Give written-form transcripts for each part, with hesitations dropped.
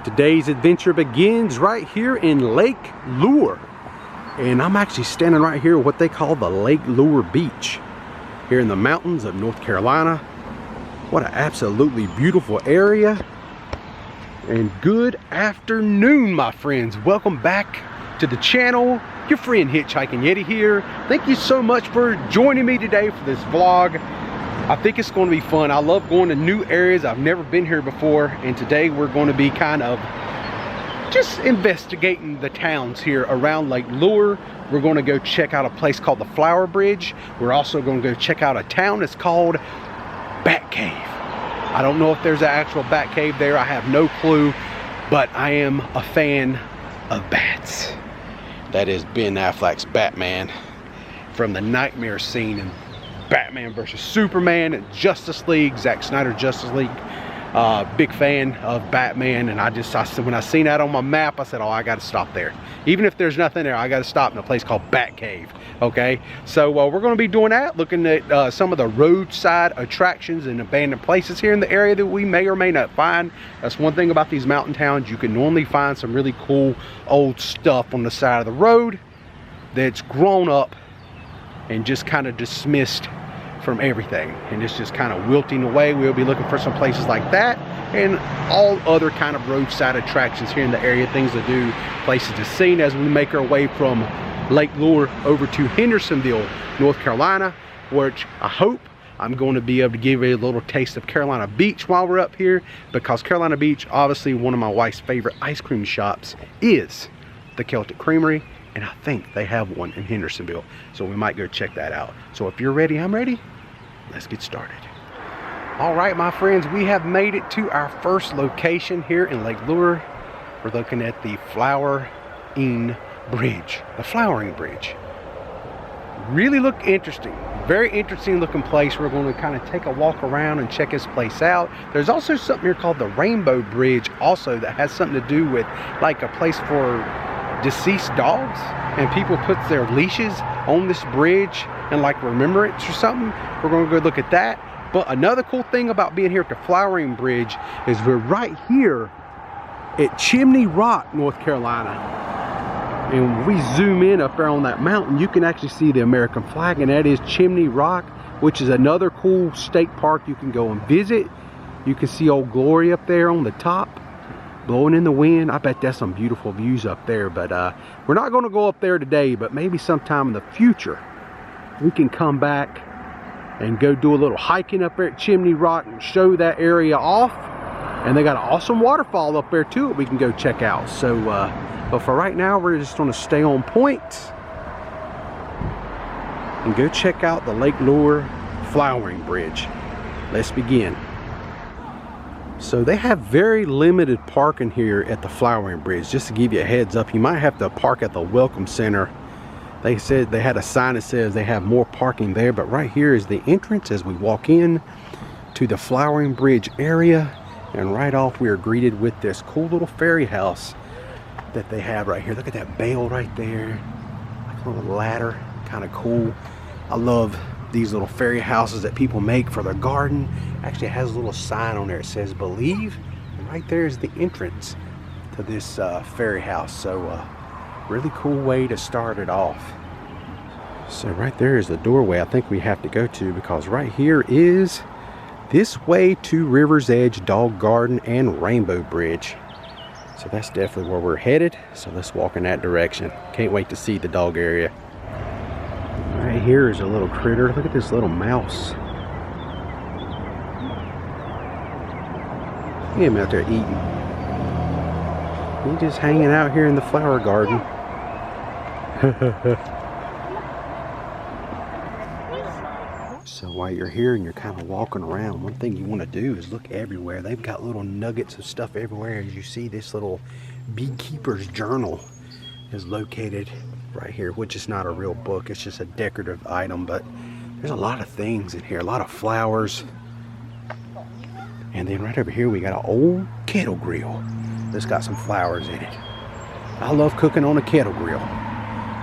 Today's adventure begins right here in Lake Lure. And I'm actually standing right here at what they call the Lake Lure Beach here in the mountains of North Carolina. What an absolutely beautiful area. And good afternoon, my friends. Welcome back to the channel. Your friend Hitchhiking Yeti here. Thank you so much for joining me today for this vlog. I think it's going to be fun. I love going to new areas. I've never been here before, and today we're going to be kind of just investigating the towns here around Lake Lure. We're going to go check out a place called the Flower Bridge. We're also going to go check out a town that's called Bat Cave. I don't know if there's an actual bat cave there. I have no clue, but I am a fan of bats. That is Ben Affleck's Batman from the nightmare scene in Batman versus Superman and Justice League, Zack Snyder Justice League. Big fan of Batman, and when I seen that on my map, I said, oh, I got to stop there. Even if there's nothing there, I got to stop in a place called Bat Cave. Okay, so we're going to be doing that, looking at some of the roadside attractions and abandoned places here in the area that we may or may not find. That's one thing about these mountain towns. You can normally find some really cool old stuff on the side of the road that's grown up and just kind of dismissed from everything, and it's just kind of wilting away. We'll be looking for some places like that and all other kind of roadside attractions here in the area, things to do, places to see as we make our way from Lake Lure over to Hendersonville, North Carolina, which I hope I'm going to be able to give you a little taste of Carolina Beach while we're up here, because Carolina Beach, obviously one of my wife's favorite ice cream shops is the Celtic Creamery, and I think they have one in Hendersonville, so we might go check that out. So if you're ready, I'm ready. Let's get started. All right, my friends, we have made it to our first location here in Lake Lure. We're looking at the Flowering Bridge, the Flowering Bridge. Really look interesting, very interesting looking place. We're going to kind of take a walk around and check this place out. There's also something here called the Rainbow Bridge also that has something to do with like a place for deceased dogs, and people put their leashes on this bridge and like remembrance or something. We're going to go look at that. But another cool thing about being here at the Flowering Bridge is we're right here at Chimney Rock, North Carolina, and when we zoom in up there on that mountain, you can actually see the American flag, and that is Chimney Rock, which is another cool state park you can go and visit. You can see Old Glory up there on the top blowing in the wind. I bet that's some beautiful views up there, but we're not going to go up there today, but maybe sometime in the future we can come back and go do a little hiking up there at Chimney Rock and show that area off. And they got an awesome waterfall up there too that we can go check out. So but for right now, we're just going to stay on point and go check out the Lake Lure Flowering Bridge. Let's begin. So they have very limited parking here at the Flowering Bridge. Just to give you a heads up, you might have to park at the Welcome Center. They said they had a sign that says they have more parking there, but right here is the entrance as we walk in to the Flowering Bridge area. And right off we are greeted with this cool little ferry house that they have right here. Look at that bale right there, like a little ladder, kind of cool. I love these little ferry houses that people make for their garden. Actually, it has a little sign on there. It says "Believe," and right there is the entrance to this ferry house. So really cool way to start it off. So right there is the doorway I think we have to go to, because right here is this way to River's Edge Dog Garden and Rainbow Bridge. So that's definitely where we're headed. So let's walk in that direction. Can't wait to see the dog area. Right here is a little critter. Look at this little mouse. Look at him out there eating. He's just hanging out here in the flower garden. So while you're here and you're kind of walking around, one thing you want to do is look everywhere. They've got little nuggets of stuff everywhere. As you see, this little beekeeper's journal is located right here, which is not a real book. It's just a decorative item, but there's a lot of things in here, a lot of flowers. And then right over here we got an old kettle grill that's got some flowers in it. I love cooking on a kettle grill,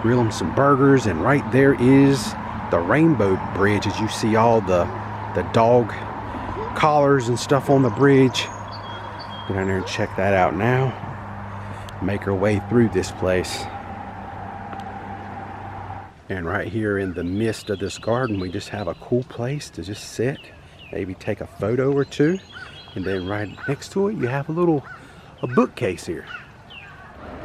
grilling some burgers. And right there is the Rainbow Bridge, as you see all the dog collars and stuff on the bridge. Go down there and check that out now. Make our way through this place. And right here in the midst of this garden, we just have a cool place to just sit, maybe take a photo or two. And then right next to it, you have a bookcase here.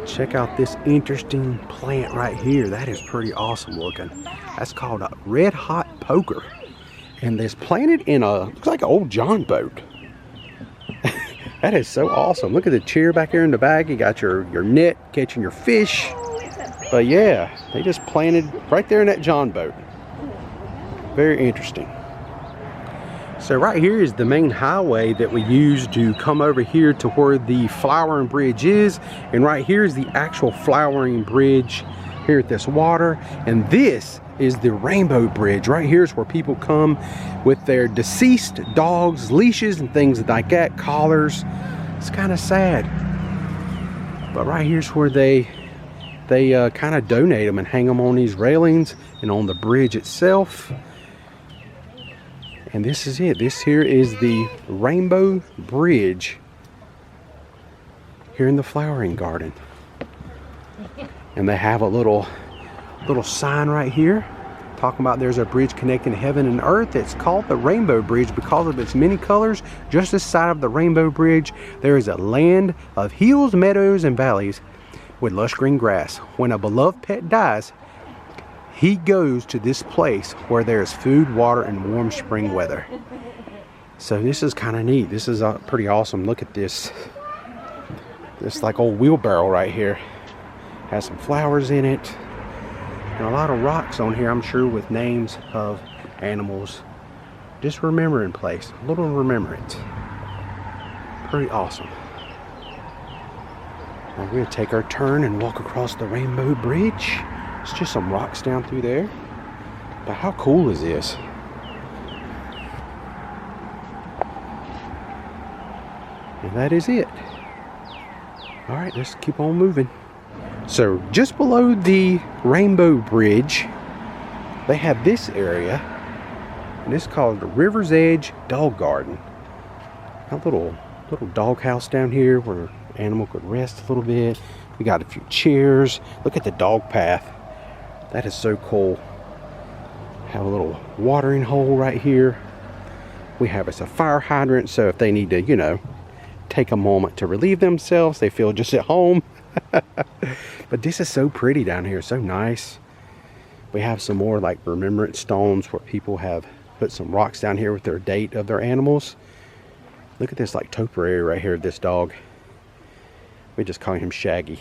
Check out this interesting plant right here. That is pretty awesome looking. That's called a red hot poker. And it's planted in looks like an old John boat. That is so awesome. Look at the chair back here in the back. You got your net catching your fish. But yeah, they just planted right there in that John boat. Very interesting. So right here is the main highway that we use to come over here to where the flowering bridge is. And right here is the actual flowering bridge here at this water. And this is the rainbow bridge. Right here is where people come with their deceased dogs, leashes and things like that, collars. It's kind of sad. But right here's where they kind of donate them and hang them on these railings and on the bridge itself. And this is it. This here is the rainbow bridge here in the flowering garden. And they have a little sign right here talking about there's a bridge connecting heaven and earth. It's called the Rainbow Bridge because of its many colors. Just this side of the Rainbow Bridge, there is a land of hills, meadows, and valleys with lush green grass. When a beloved pet dies, he goes to this place where there's food, water, and warm spring weather. So this is kind of neat. This is pretty awesome. Look at this. This like old wheelbarrow right here. Has some flowers in it. And a lot of rocks on here, I'm sure, with names of animals. Just remembering place. A little remembrance. Pretty awesome. Now we're going to take our turn and walk across the Rainbow Bridge. It's just some rocks down through there. But how cool is this? And that is it. Alright, let's keep on moving. So just below the Rainbow Bridge, they have this area. And it's called the River's Edge Dog Garden. A little dog house down here where an animal could rest a little bit. We got a few chairs. Look at the dog path. That is so cool. Have a little watering hole right here. We have a fire hydrant, so if they need to, you know, take a moment to relieve themselves, they feel just at home. But this is so pretty down here, so nice. We have some more like remembrance stones where people have put some rocks down here with their date of their animals. Look at this like topiary right here of this dog. We just call him Shaggy.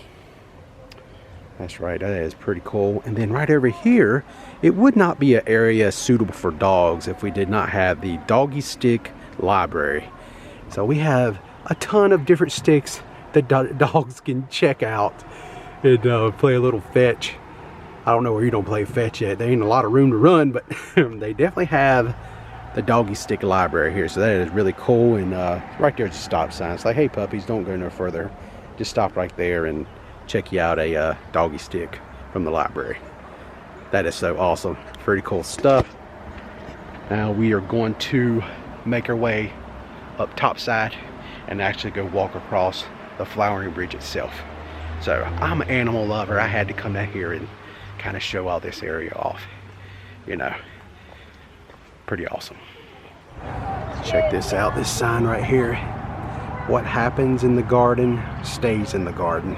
That's right, that is pretty cool. And then right over here, it would not be an area suitable for dogs if we did not have the doggy stick library. So we have a ton of different sticks that dogs can check out and play a little fetch. I don't know where you don't play fetch yet. There ain't a lot of room to run, but they definitely have the doggy stick library here. So that is really cool. And right there's a stop sign. It's like, hey puppies, don't go no further. Just stop right there and check you out a doggy stick from the library. That is so awesome. Pretty cool stuff. Now we are going to make our way up topside and actually go walk across the flowering bridge itself. So I'm an animal lover. I had to come down here and kind of show all this area off. You know, pretty awesome. Check this out, this sign right here. What happens in the garden stays in the garden.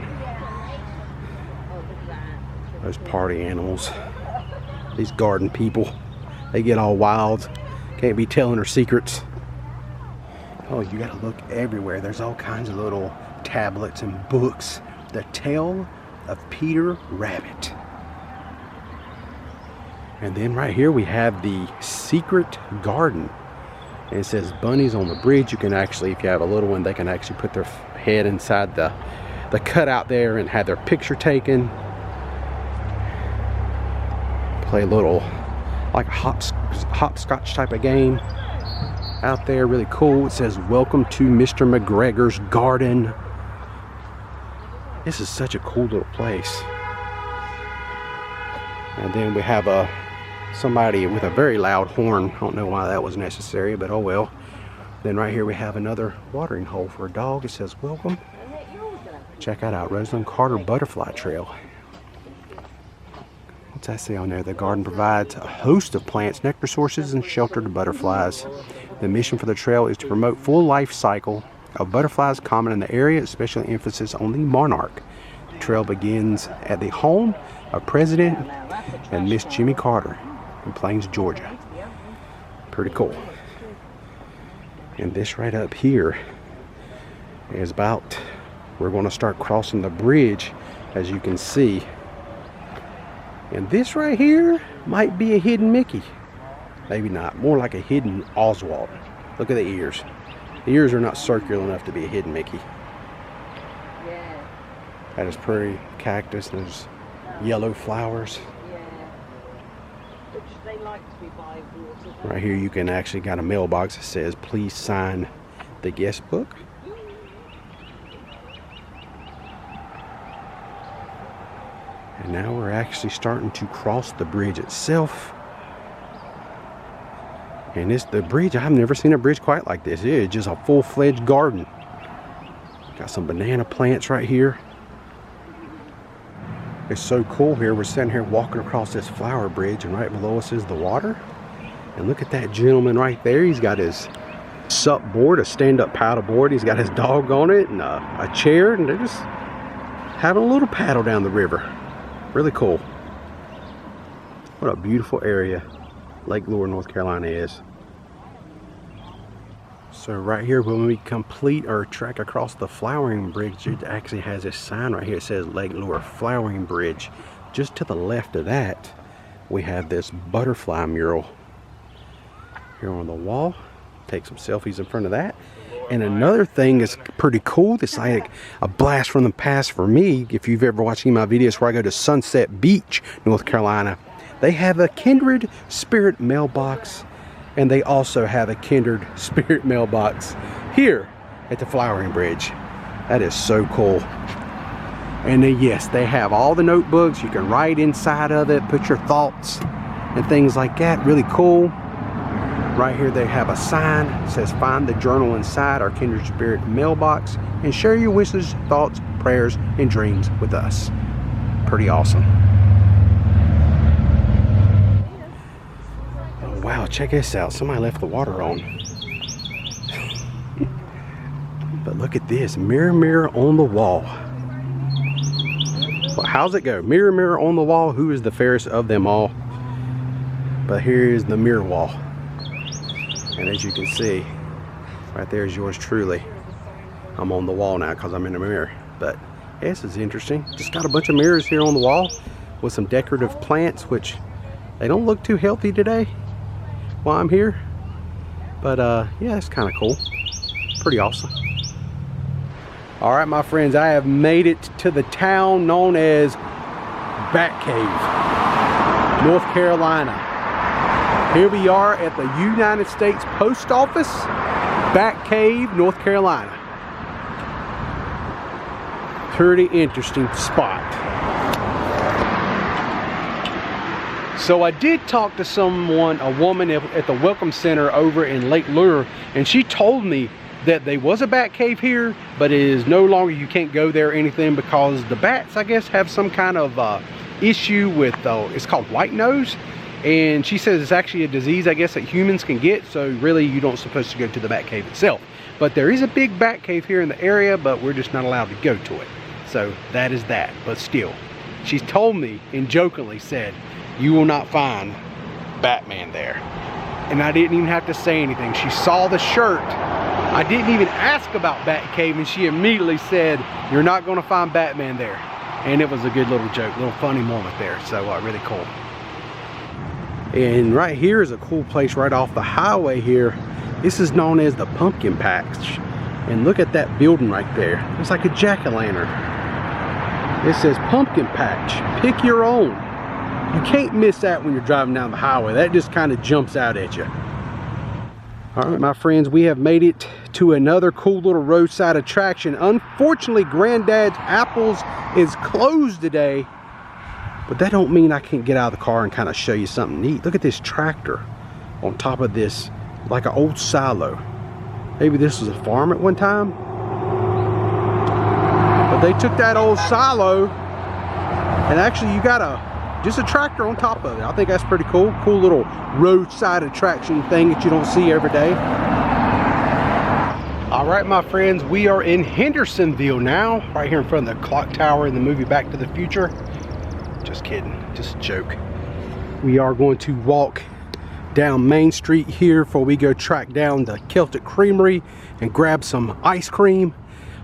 Those party animals, these garden people, they get all wild. Can't be telling their secrets. Oh, you gotta look everywhere. There's all kinds of little tablets and books. The Tale of Peter Rabbit. And then right here we have the Secret Garden. And it says bunnies on the bridge. You can actually, if you have a little one, they can actually put their head inside the cutout there and have their picture taken. Play a little, like a hopscotch type of game out there. Really cool. It says, welcome to Mr. McGregor's Garden. This is such a cool little place. And then we have somebody with a very loud horn. I don't know why that was necessary, but oh well. Then right here we have another watering hole for a dog. It says welcome. Check that out, Roseland Carter Butterfly Trail. What's that say on there? The garden provides a host of plants, nectar sources, and shelter to butterflies. The mission for the trail is to promote full life cycle of butterflies common in the area, especially emphasis on the monarch. The trail begins at the home of President and Miss Jimmy Carter in Plains, Georgia. Pretty cool. And this right up here is about, we're going to start crossing the bridge, as you can see. And this right here might be a hidden Mickey. Maybe not, more like a hidden Oswald. Look at the ears. The ears are not circular enough to be a hidden Mickey. Yeah. That is pretty. Cactus, and there's yellow flowers. Yeah. Which they like to be by water. Right here you can actually got a mailbox that says please sign the guest book. And now we're actually starting to cross the bridge itself. And it's the bridge, I've never seen a bridge quite like this. It is just a full-fledged garden. Got some banana plants right here. It's so cool here. We're sitting here walking across this flower bridge, and right below us is the water. And look at that gentleman right there. He's got his sup board, a stand-up paddle board. He's got his dog on it and a chair, and they're just having a little paddle down the river. Really cool. What a beautiful area Lake Lure, North Carolina is. So right here, when we complete our trek across the flowering bridge, it actually has a sign right here. It says Lake Lure Flowering Bridge. Just to the left of that, we have this butterfly mural here on the wall. Take some selfies in front of that. And another thing is pretty cool. It's like a blast from the past for me. If you've ever watched any of my videos where I go to Sunset Beach, North Carolina, they have a Kindred Spirit mailbox, and they also have a Kindred Spirit mailbox here at the Flowering Bridge. That is so cool. And then yes, they have all the notebooks. You can write inside of it, put your thoughts and things like that. Really cool. Right here they have a sign that says find the journal inside our Kindred Spirit mailbox and share your wishes, thoughts, prayers, and dreams with us. Pretty awesome. Oh, wow, check this out. Somebody left the water on. But look at this. Mirror, mirror on the wall. Well, how's it go? Mirror, mirror on the wall. Who is the fairest of them all? But here is the mirror wall. And as you can see, right there is yours truly. I'm on the wall now because I'm in the mirror. But yeah, this is interesting. Just got a bunch of mirrors here on the wall with some decorative plants, which they don't look too healthy today while I'm here. But yeah, it's kind of cool. Pretty awesome. All right, my friends, I have made it to the town known as Bat Cave, North Carolina. Here we are at the United States Post Office, Bat Cave, North Carolina. Pretty interesting spot. So I did talk to someone, a woman at the Welcome Center over in Lake Lure, and she told me that there was a bat cave here, but it is no longer, you can't go there or anything because the bats, I guess, have some kind of issue with, it's called white nose. And she says it's actually a disease, I guess, that humans can get. So really, you don't supposed to go to the bat cave itself. But there is a big bat cave here in the area, but we're just not allowed to go to it. So that is that. But still, she's told me and jokingly said, you will not find Batman there. And I didn't even have to say anything. She saw the shirt. I didn't even ask about Bat Cave, and she immediately said, you're not going to find Batman there. And it was a good little joke, little funny moment there. So really cool. And right here is a cool place right off the highway here. This is known as the Pumpkin Patch. And look at that building right there. It's like a jack-o'-lantern. It says Pumpkin Patch, pick your own. You can't miss that when you're driving down the highway. That just kind of jumps out at you. All right, my friends, we have made it to another cool little roadside attraction. Unfortunately, Granddad's Apples is closed today. But that don't mean I can't get out of the car and kind of show you something neat. Look at this tractor on top of this, like an old silo. Maybe this was a farm at one time. But they took that old silo and actually you got just a tractor on top of it. I think that's pretty cool. Cool little roadside attraction thing that you don't see every day. All right, my friends, we are in Hendersonville now, right here in front of the clock tower in the movie Back to the Future. Just kidding, just a joke. We are going to walk down Main Street here before we go track down the Celtic Creamery and grab some ice cream.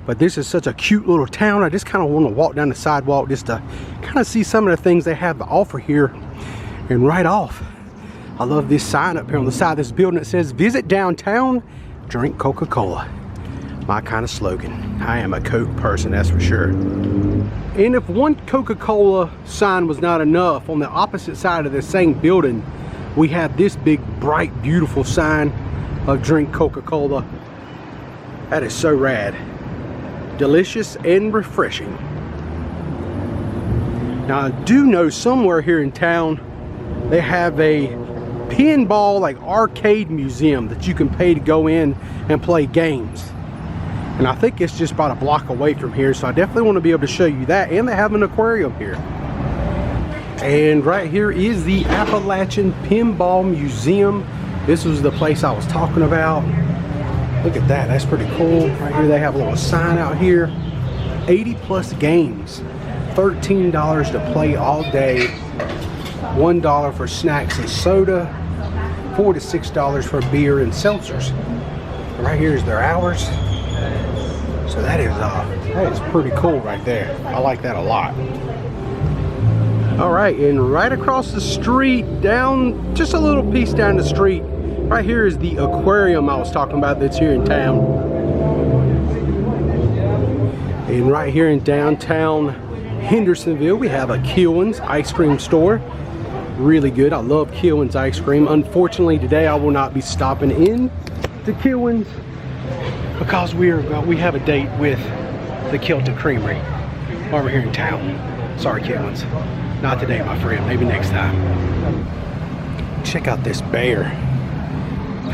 But this is such a cute little town. I just kind of want to walk down the sidewalk just to kind of see some of the things they have to offer here. And right off, I love this sign up here on the side of this building that says, "Visit downtown, drink Coca-Cola." My kind of slogan. I am a Coke person, that's for sure. And if one Coca-Cola sign was not enough, on the opposite side of the same building, we have this big, bright, beautiful sign of drink Coca-Cola. That is so rad. Delicious and refreshing. Now I do know somewhere here in town they have a pinball like arcade museum that you can pay to go in and play games. And I think it's just about a block away from here, so I definitely want to be able to show you that. And they have an aquarium here. And right here is the Appalachian Pinball Museum. This was the place I was talking about. Look at that, that's pretty cool. Right here they have a little sign out here. 80+ games, $13 to play all day, $1 for snacks and soda, $4 to $6 for beer and seltzers. Right here is their hours. So that is pretty cool right there. I like that a lot. All right, and right across the street, down just a little piece down the street, right here is the aquarium I was talking about that's here in town. And right here in downtown Hendersonville, we have a Kilwin's ice cream store. Really good. I love Kilwin's ice cream. Unfortunately, today I will not be stopping in to Kilwin's because we have a date with the Celtic Creamery over here in town. Sorry, Kilwin's. Not today, my friend. Maybe next time. Check out this bear.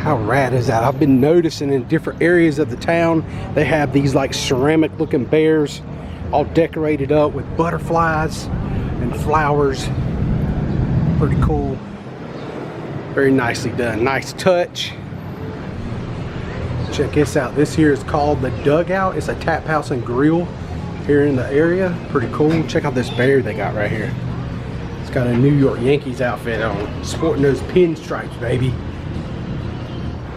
How rad is that? I've been noticing in different areas of the town, they have these like ceramic looking bears all decorated up with butterflies and flowers. Pretty cool. Very nicely done. Nice touch. Check this out. This here is called the Dugout. It's a tap house and grill here in the area. Pretty cool. Check out this bear they got right here. It's got a New York Yankees outfit on. Sporting those pinstripes, baby.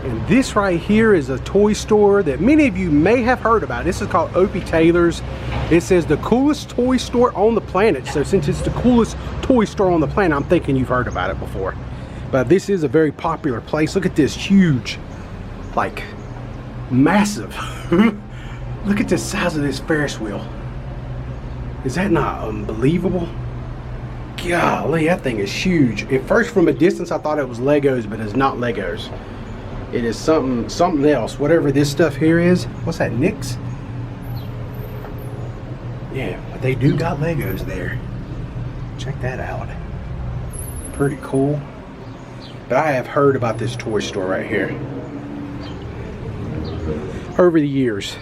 And this right here is a toy store that many of you may have heard about. This is called Opie Taylor's. It says the coolest toy store on the planet. So since it's the coolest toy store on the planet, I'm thinking you've heard about it before. But this is a very popular place. Look at this huge, like, massive. Look at the size of this Ferris wheel. Is that not unbelievable? Golly, that thing is huge. At first from a distance I thought it was Legos, but it's not Legos. It is something else. Whatever this stuff here is. What's that, Nick's? Yeah, but they do got Legos there. Check that out. Pretty cool. But I have heard about this toy store right here over the years.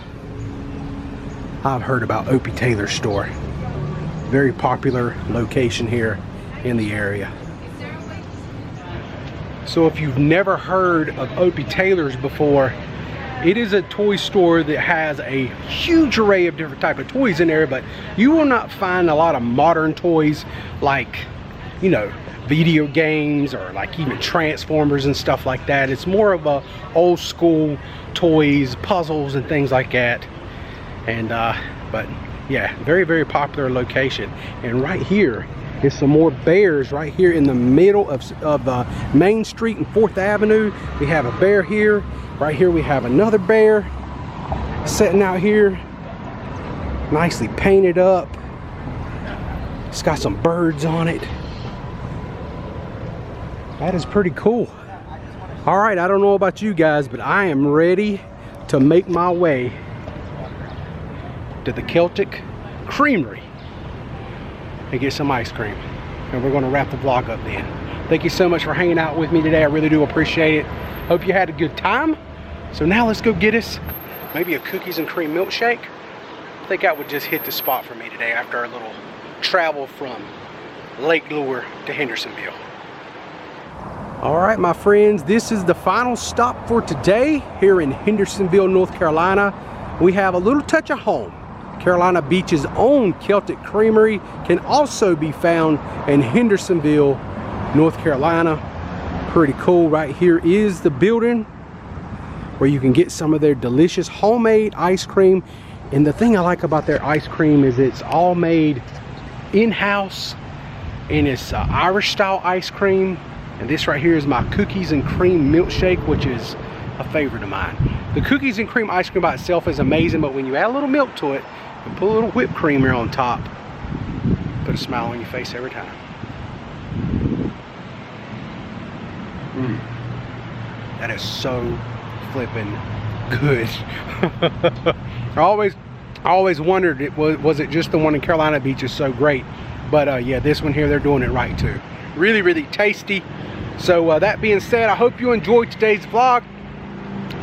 I've heard about Opie Taylor's store. Very popular location here in the area. So if you've never heard of Opie Taylor's before, it is a toy store that has a huge array of different type of toys in there, but you will not find a lot of modern toys like, you know, video games or like even Transformers and stuff like that. It's more of a old school toys, puzzles and things like that. And but yeah, very, very popular location. And right here is some more bears right here in the middle of Main Street and 4th Avenue. We have a bear here. Right here we have another bear sitting out here, nicely painted up. It's got some birds on it. That is pretty cool. All right, I don't know about you guys, but I am ready to make my way to the Celtic Creamery and get some ice cream. And we're gonna wrap the vlog up then. Thank you so much for hanging out with me today. I really do appreciate it. Hope you had a good time. So now let's go get us maybe a cookies and cream milkshake. I think that would just hit the spot for me today after our little travel from Lake Lure to Hendersonville. All right, my friends, this is the final stop for today here in Hendersonville, North Carolina. We have a little touch of home. Carolina Beach's own Celtic Creamery can also be found in Hendersonville, North Carolina. Pretty cool. Right here is the building where you can get some of their delicious homemade ice cream. And the thing I like about their ice cream is it's all made in-house, and it's Irish style ice cream. And this right here is my cookies and cream milkshake, which is a favorite of mine. The cookies and cream ice cream by itself is amazing, but when you add a little milk to it and put a little whipped cream here on top, put a smile on your face every time. That is so flipping good. I always wondered, was it just the one in Carolina Beach is so great, but yeah, this one here, they're doing it right too. Really, really tasty. So that being said, I hope you enjoyed today's vlog.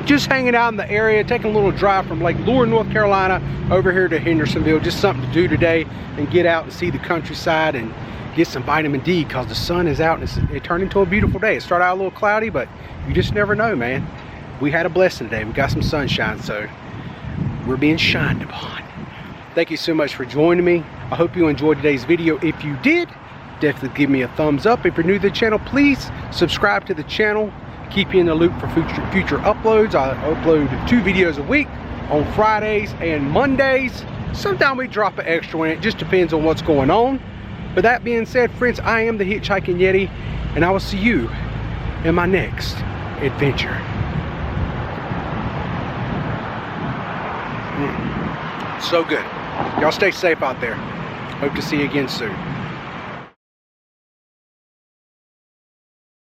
Just hanging out in the area, taking a little drive from Lake Lure, North Carolina over here to Hendersonville. Just something to do today and get out and see the countryside and get some vitamin D, because the sun is out and it turned into a beautiful day. It started out a little cloudy, but you just never know, man. We had a blessing today. We got some sunshine, so we're being shined upon. Thank you so much for joining me. I hope you enjoyed today's video. If you did, definitely give me a thumbs up. If you're new to the channel, please subscribe to the channel. Keep you in the loop for future uploads. I upload 2 videos a week on Fridays and Mondays. Sometimes we drop an extra one. It just depends on what's going on. But that being said, friends, I am the Hitchhiking Yeti, and I will see you in my next adventure. So good. Y'all stay safe out there. Hope to see you again soon.